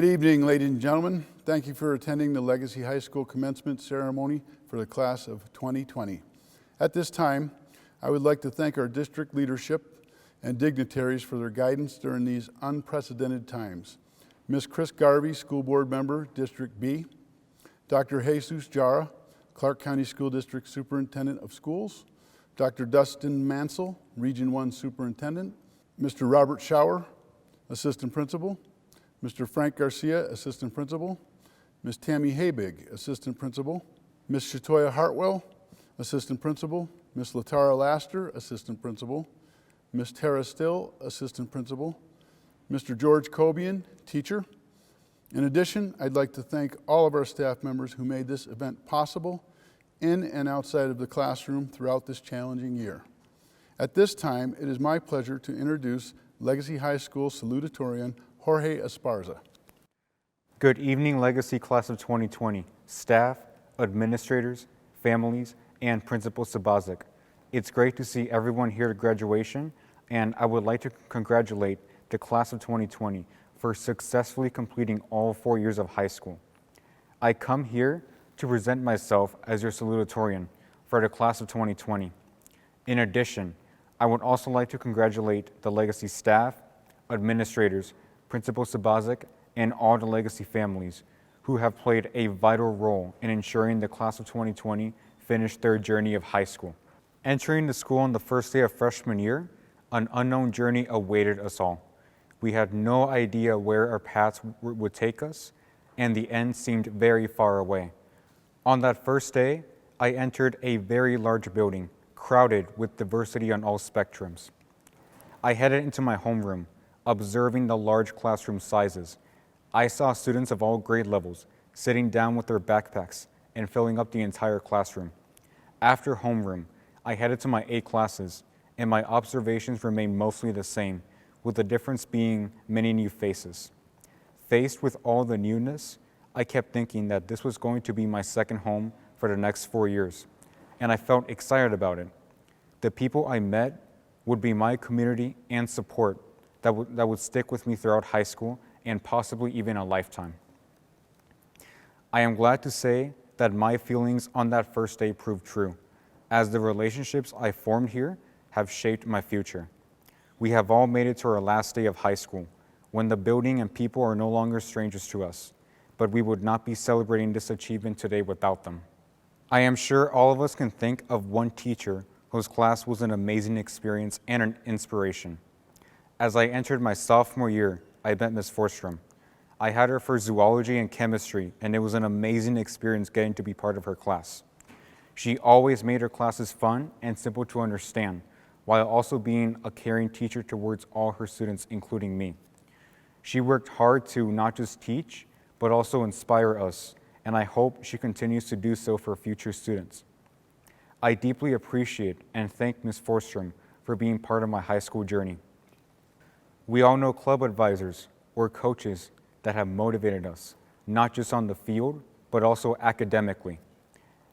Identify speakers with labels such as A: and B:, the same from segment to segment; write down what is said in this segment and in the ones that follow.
A: Good evening, ladies and gentlemen. Thank you for attending the Legacy High School commencement ceremony for the class of 2020. At this time, I would like to thank our district leadership and dignitaries for their guidance during these unprecedented times. Ms. Chris Garvey, School Board Member, District B, Dr. Jesus Jara, Clark County School District Superintendent of Schools, Dr. Dustin Mansell, Region 1 Superintendent, Mr. Robert Schauer, Assistant Principal, Mr. Frank Garcia, Assistant Principal, Ms. Tammy Habig, Assistant Principal, Ms. Shatoya Hartwell, Assistant Principal, Ms. Latara Laster, Assistant Principal, Ms. Tara Still, Assistant Principal, Mr. George Cobian, Teacher. In addition, I'd like to thank all of our staff members who made this event possible in and outside of the classroom throughout this challenging year. At this time, it is my pleasure to introduce Legacy High School salutatorian Jorge Esparza.
B: Good evening, Legacy Class of 2020, staff, administrators, families, and Principal Sabazic. It's great to see everyone here at graduation, and I would like to congratulate the Class of 2020 for successfully completing all 4 years of high school. I come here to present myself as your salutatorian for the Class of 2020. In addition, I would also like to congratulate the Legacy staff, administrators, Principal Sabazic, and all the Legacy families who have played a vital role in ensuring the Class of 2020 finished their journey of high school. Entering the school on the first day of freshman year, an unknown journey awaited us all. We had no idea where our paths would take us, and the end seemed very far away. On that first day, I entered a very large building, crowded with diversity on all spectrums. I headed into my homeroom, observing the large classroom sizes. I saw students of all grade levels sitting down with their backpacks and filling up the entire classroom. After homeroom, I headed to my A classes, and my observations remained mostly the same, with the difference being many new faces. Faced with all the newness, I kept thinking that this was going to be my second home for the next 4 years, and I felt excited about it. The people I met would be my community and support that would stick with me throughout high school and possibly even a lifetime. I am glad to say that my feelings on that first day proved true, as the relationships I formed here have shaped my future. We have all made it to our last day of high school, when the building and people are no longer strangers to us, but we would not be celebrating this achievement today without them. I am sure all of us can think of one teacher whose class was an amazing experience and an inspiration. As I entered my sophomore year, I met Ms. Forstrom. I had her for zoology and chemistry, and it was an amazing experience getting to be part of her class. She always made her classes fun and simple to understand, while also being a caring teacher towards all her students, including me. She worked hard to not just teach, but also inspire us, and I hope she continues to do so for future students. I deeply appreciate and thank Ms. Forstrom for being part of my high school journey. We all know club advisors or coaches that have motivated us, not just on the field, but also academically.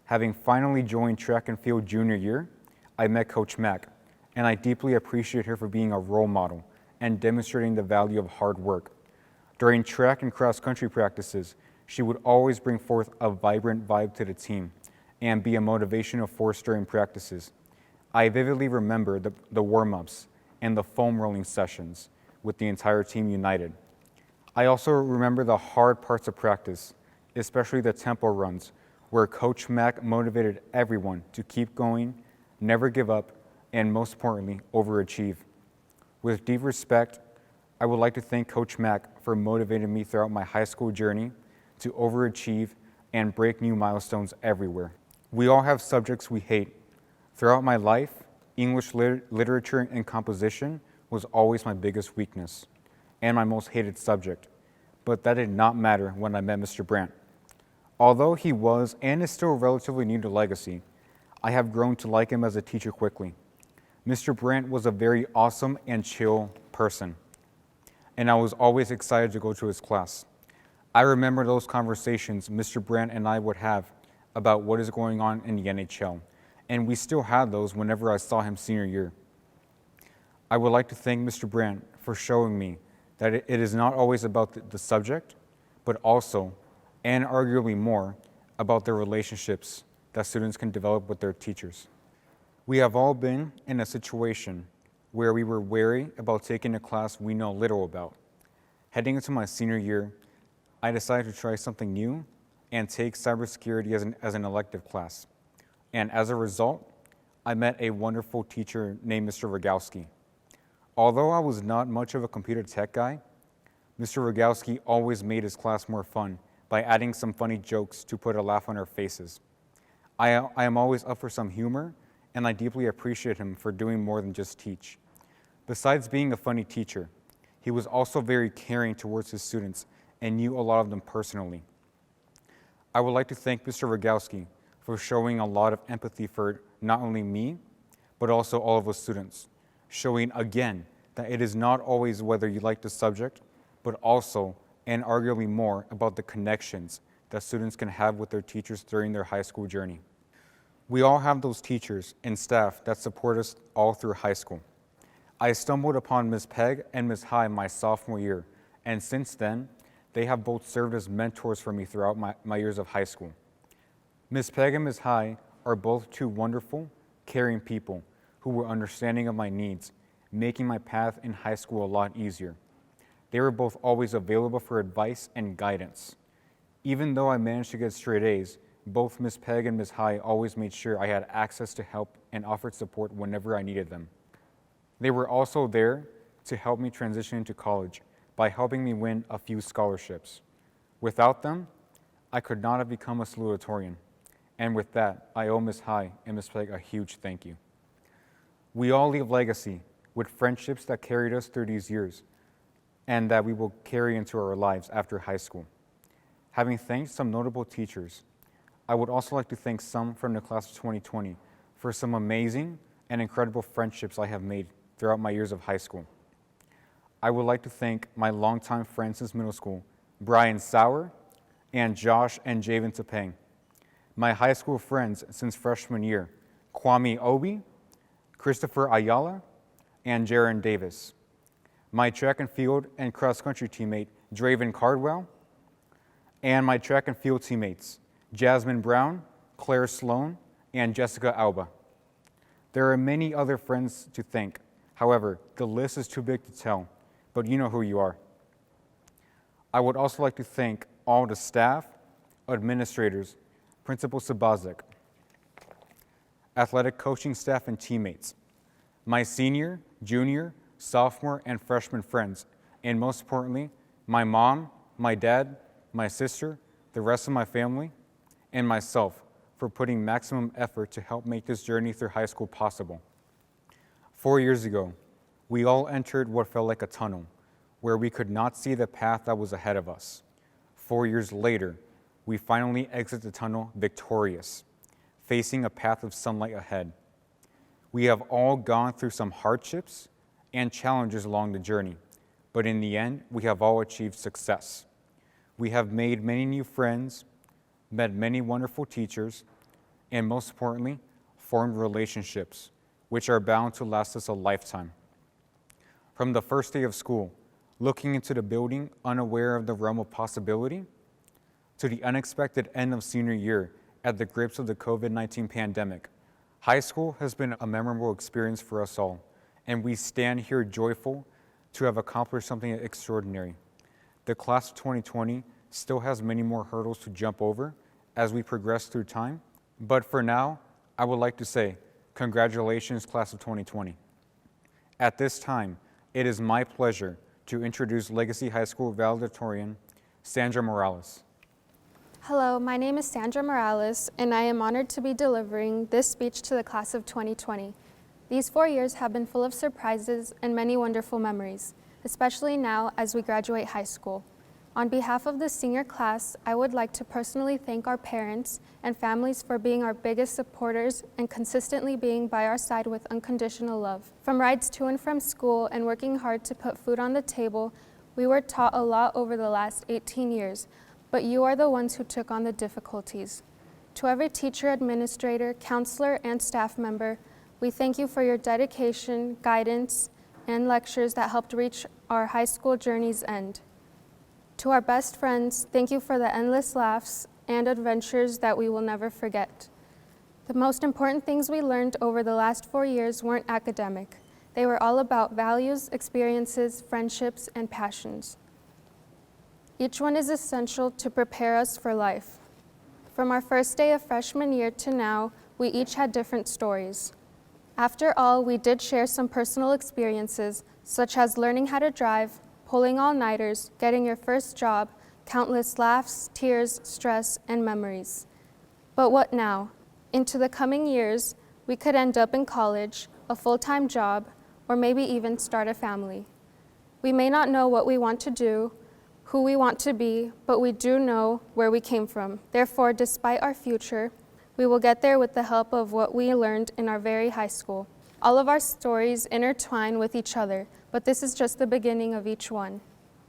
B: Having finally joined track and field junior year, I met Coach Mack, and I deeply appreciate her for being a role model and demonstrating the value of hard work. During track and cross country practices, she would always bring forth a vibrant vibe to the team and be a motivational force during practices. I vividly remember the warm-ups and the foam rolling sessions with the entire team united. I also remember the hard parts of practice, especially the tempo runs, where Coach Mack motivated everyone to keep going, never give up, and most importantly, overachieve. With deep respect, I would like to thank Coach Mack for motivating me throughout my high school journey to overachieve and break new milestones everywhere. We all have subjects we hate. Throughout my life, English literature and composition was always my biggest weakness and my most hated subject, but that did not matter when I met Mr. Brandt. Although he was and is still relatively new to Legacy, I have grown to like him as a teacher quickly. Mr. Brandt was a very awesome and chill person, and I was always excited to go to his class. I remember those conversations Mr. Brandt and I would have about what is going on in the NHL, and we still had those whenever I saw him senior year. I would like to thank Mr. Brandt for showing me that it is not always about the subject, but also, and arguably more, about the relationships that students can develop with their teachers. We have all been in a situation where we were wary about taking a class we know little about. Heading into my senior year, I decided to try something new and take cybersecurity as an elective class. And as a result, I met a wonderful teacher named Mr. Rogowski. Although I was not much of a computer tech guy, Mr. Rogowski always made his class more fun by adding some funny jokes to put a laugh on our faces. I am always up for some humor, and I deeply appreciate him for doing more than just teach. Besides being a funny teacher, he was also very caring towards his students and knew a lot of them personally. I would like to thank Mr. Rogowski for showing a lot of empathy for not only me, but also all of us students, showing again that it is not always whether you like the subject, but also, and arguably more, about the connections that students can have with their teachers during their high school journey. We all have those teachers and staff that support us all through high school. I stumbled upon Ms. Peg and Ms. High my sophomore year, and since then, they have both served as mentors for me throughout my years of high school. Ms. Peg and Ms. High are both two wonderful, caring people who were understanding of my needs, making my path in high school a lot easier. They were both always available for advice and guidance. Even though I managed to get straight A's, both Ms. Peg and Ms. High always made sure I had access to help and offered support whenever I needed them. They were also there to help me transition into college by helping me win a few scholarships. Without them, I could not have become a salutatorian. And with that, I owe Ms. High and Ms. Peg a huge thank you. We all leave legacy with friendships that carried us through these years and that we will carry into our lives after high school. Having thanked some notable teachers, I would also like to thank some from the class of 2020 for some amazing and incredible friendships I have made throughout my years of high school. I would like to thank my longtime friends since middle school, Brian Sauer and Josh and Javen Topang. My high school friends since freshman year, Kwame Obi, Christopher Ayala, and Jaron Davis. My track and field and cross country teammate, Draven Cardwell, and my track and field teammates, Jasmine Brown, Claire Sloan, and Jessica Alba. There are many other friends to thank. However, the list is too big to tell, but you know who you are. I would also like to thank all the staff, administrators, Principal Sabazek, athletic coaching staff and teammates, my senior, junior, sophomore, and freshman friends, and most importantly, my mom, my dad, my sister, the rest of my family, and myself for putting maximum effort to help make this journey through high school possible. 4 years ago, we all entered what felt like a tunnel, where we could not see the path that was ahead of us. 4 years later, we finally exit the tunnel victorious, facing a path of sunlight ahead. We have all gone through some hardships and challenges along the journey, but in the end, we have all achieved success. We have made many new friends, met many wonderful teachers, and most importantly, formed relationships, which are bound to last us a lifetime. From the first day of school, looking into the building unaware of the realm of possibility, to the unexpected end of senior year at the grips of the COVID-19 pandemic, high school has been a memorable experience for us all, and we stand here joyful to have accomplished something extraordinary. The class of 2020 still has many more hurdles to jump over as we progress through time, but for now, I would like to say, congratulations, class of 2020. At this time, it is my pleasure to introduce Legacy High School valedictorian, Sandra Morales.
C: Hello, my name is Sandra Morales, and I am honored to be delivering this speech to the class of 2020. These 4 years have been full of surprises and many wonderful memories, especially now as we graduate high school. On behalf of the senior class, I would like to personally thank our parents and families for being our biggest supporters and consistently being by our side with unconditional love. From rides to and from school and working hard to put food on the table, we were taught a lot over the last 18 years, but you are the ones who took on the difficulties. To every teacher, administrator, counselor, and staff member, we thank you for your dedication, guidance, and lectures that helped reach our high school journey's end. To our best friends, thank you for the endless laughs and adventures that we will never forget. The most important things we learned over the last 4 years weren't academic. They were all about values, experiences, friendships, and passions. Each one is essential to prepare us for life. From our first day of freshman year to now, we each had different stories. After all, we did share some personal experiences, such as learning how to drive, pulling all-nighters, getting your first job, countless laughs, tears, stress, and memories. But what now? Into the coming years, we could end up in college, a full-time job, or maybe even start a family. We may not know what we want to do, who we want to be, but we do know where we came from. Therefore, despite our future, we will get there with the help of what we learned in our very high school. All of our stories intertwine with each other, but this is just the beginning of each one.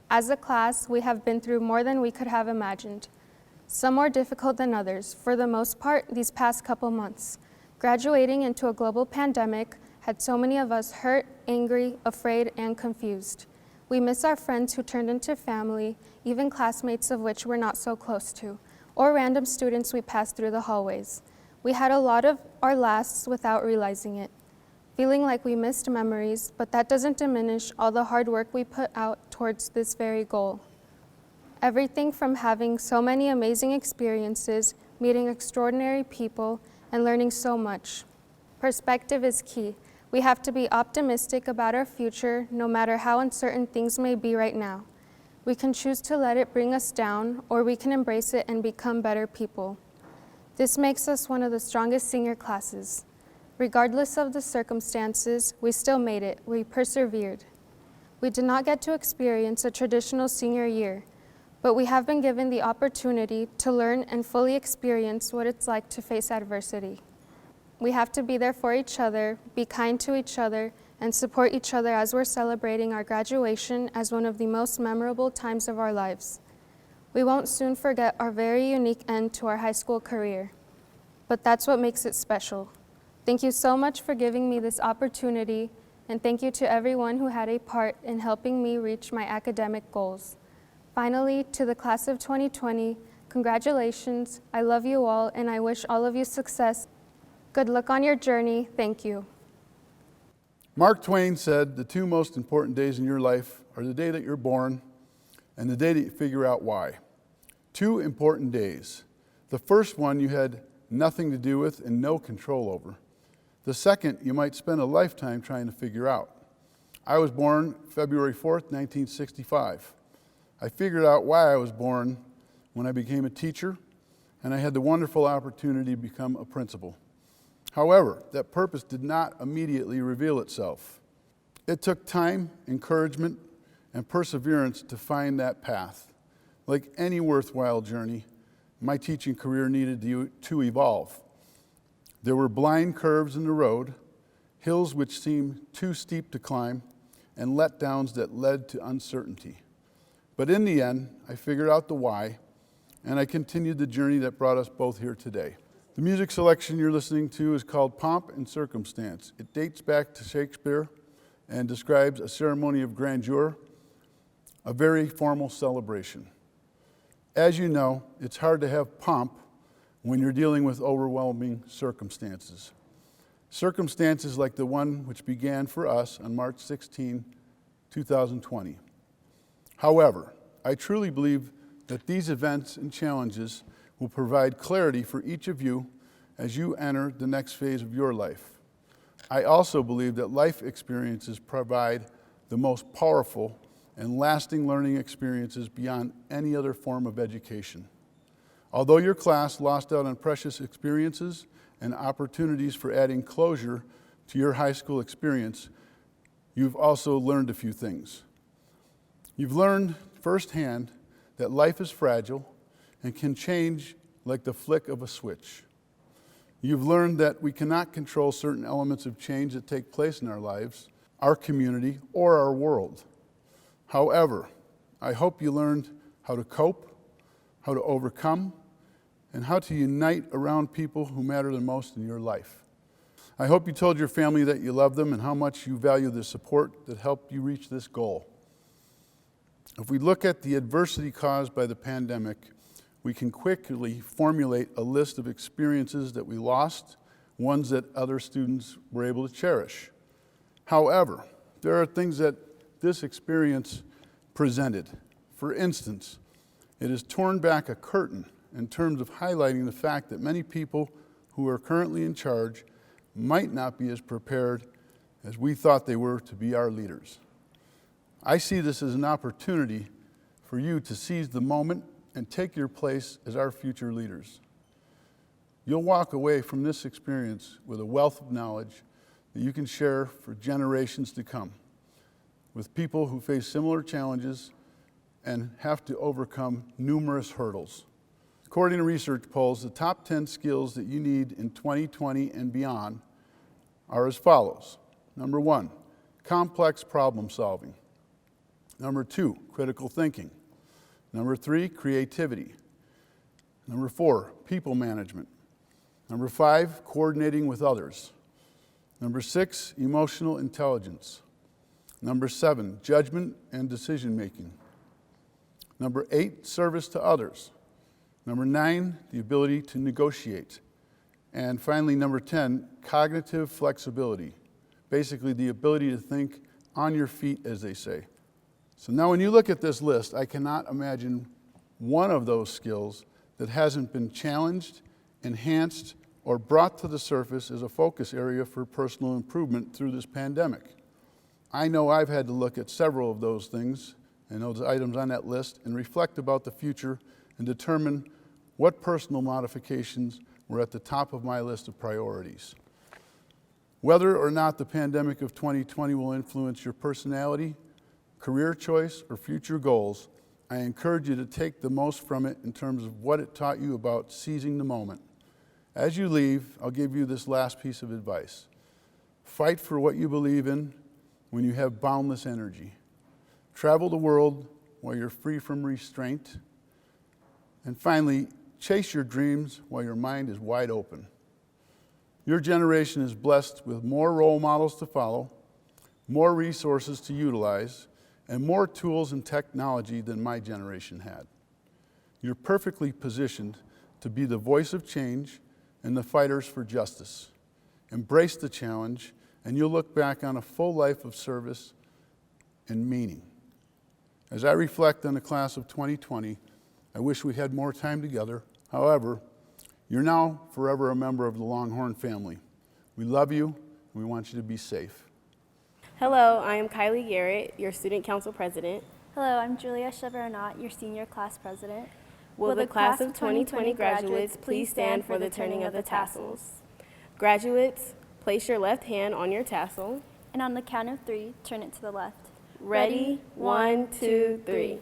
C: As a class, we have been through more than we could have imagined. Some more difficult than others, for the most part, these past couple months. Graduating into a global pandemic had so many of us hurt, angry, afraid, and confused. We miss our friends who turned into family, even classmates of which we're not so close to, or random students we passed through the hallways. We had a lot of our lasts without realizing it, feeling like we missed memories, but that doesn't diminish all the hard work we put out towards this very goal. Everything from having so many amazing experiences, meeting extraordinary people, and learning so much. Perspective is key. We have to be optimistic about our future, no matter how uncertain things may be right now. We can choose to let it bring us down, or we can embrace it and become better people. This makes us one of the strongest senior classes. Regardless of the circumstances, we still made it. We persevered. We did not get to experience a traditional senior year, but we have been given the opportunity to learn and fully experience what it's like to face adversity. We have to be there for each other, be kind to each other, and support each other as we're celebrating our graduation as one of the most memorable times of our lives. We won't soon forget our very unique end to our high school career, but that's what makes it special. Thank you so much for giving me this opportunity, and thank you to everyone who had a part in helping me reach my academic goals. Finally, to the class of 2020, congratulations. I love you all, and I wish all of you success. Good luck on your journey. Thank you.
A: Mark Twain said the two most important days in your life are the day that you're born and the day that you figure out why. 2 important days. The first one you had nothing to do with and no control over. The second you might spend a lifetime trying to figure out. I was born February 4th, 1965. I figured out why I was born when I became a teacher, and I had the wonderful opportunity to become a principal. However, that purpose did not immediately reveal itself. It took time, encouragement, and perseverance to find that path. Like any worthwhile journey, my teaching career needed to evolve. There were blind curves in the road, hills which seemed too steep to climb, and letdowns that led to uncertainty. But in the end, I figured out the why, and I continued the journey that brought us both here today. The music selection you're listening to is called Pomp and Circumstance. It dates back to Shakespeare and describes a ceremony of grandeur, a very formal celebration. As you know, it's hard to have pomp when you're dealing with overwhelming circumstances. Circumstances like the one which began for us on March 16, 2020. However, I truly believe that these events and challenges will provide clarity for each of you as you enter the next phase of your life. I also believe that life experiences provide the most powerful and lasting learning experiences beyond any other form of education. Although your class lost out on precious experiences and opportunities for adding closure to your high school experience, you've also learned a few things. You've learned firsthand that life is fragile and can change like the flick of a switch. You've learned that we cannot control certain elements of change that take place in our lives, our community, or our world. However, I hope you learned how to cope, how to overcome, and how to unite around people who matter the most in your life. I hope you told your family that you love them and how much you value the support that helped you reach this goal. If we look at the adversity caused by the pandemic, we can quickly formulate a list of experiences that we lost, ones that other students were able to cherish. However, there are things that this experience presented. For instance, it has torn back a curtain in terms of highlighting the fact that many people who are currently in charge might not be as prepared as we thought they were to be our leaders. I see this as an opportunity for you to seize the moment and take your place as our future leaders. You'll walk away from this experience with a wealth of knowledge that you can share for generations to come with people who face similar challenges and have to overcome numerous hurdles. According to research polls, the top 10 skills that you need in 2020 and beyond are as follows. Number 1, complex problem solving. Number 2, critical thinking. Number 3, creativity. Number 4, people management. Number 5, coordinating with others. Number 6, emotional intelligence. Number 7, judgment and decision making. Number 8, service to others. Number 9, the ability to negotiate. And finally, number 10, cognitive flexibility. Basically, the ability to think on your feet, as they say. So now when you look at this list, I cannot imagine one of those skills that hasn't been challenged, enhanced, or brought to the surface as a focus area for personal improvement through this pandemic. I know I've had to look at several of those things and those items on that list and reflect about the future and determine what personal modifications were at the top of my list of priorities. Whether or not the pandemic of 2020 will influence your personality, career choice, or future goals, I encourage you to take the most from it in terms of what it taught you about seizing the moment. As you leave, I'll give you this last piece of advice. Fight for what you believe in when you have boundless energy. Travel the world while you're free from restraint. And finally, chase your dreams while your mind is wide open. Your generation is blessed with more role models to follow, more resources to utilize, and more tools and technology than my generation had. You're perfectly positioned to be the voice of change and the fighters for justice. Embrace the challenge, and you'll look back on a full life of service and meaning. As I reflect on the class of 2020, I wish we had more time together. However, you're now forever a member of the Longhorn family. We love you, and we want you to be safe.
D: Hello, I am Kylie Garrett, your Student Council President.
E: Hello, I'm Julia Chevronat, your Senior Class President.
D: Will the class of 2020 graduates please stand for the turning of the tassels? Graduates, place your left hand on your tassel.
E: And on the count of 3, turn it to the left.
D: Ready? 1, 2, 3.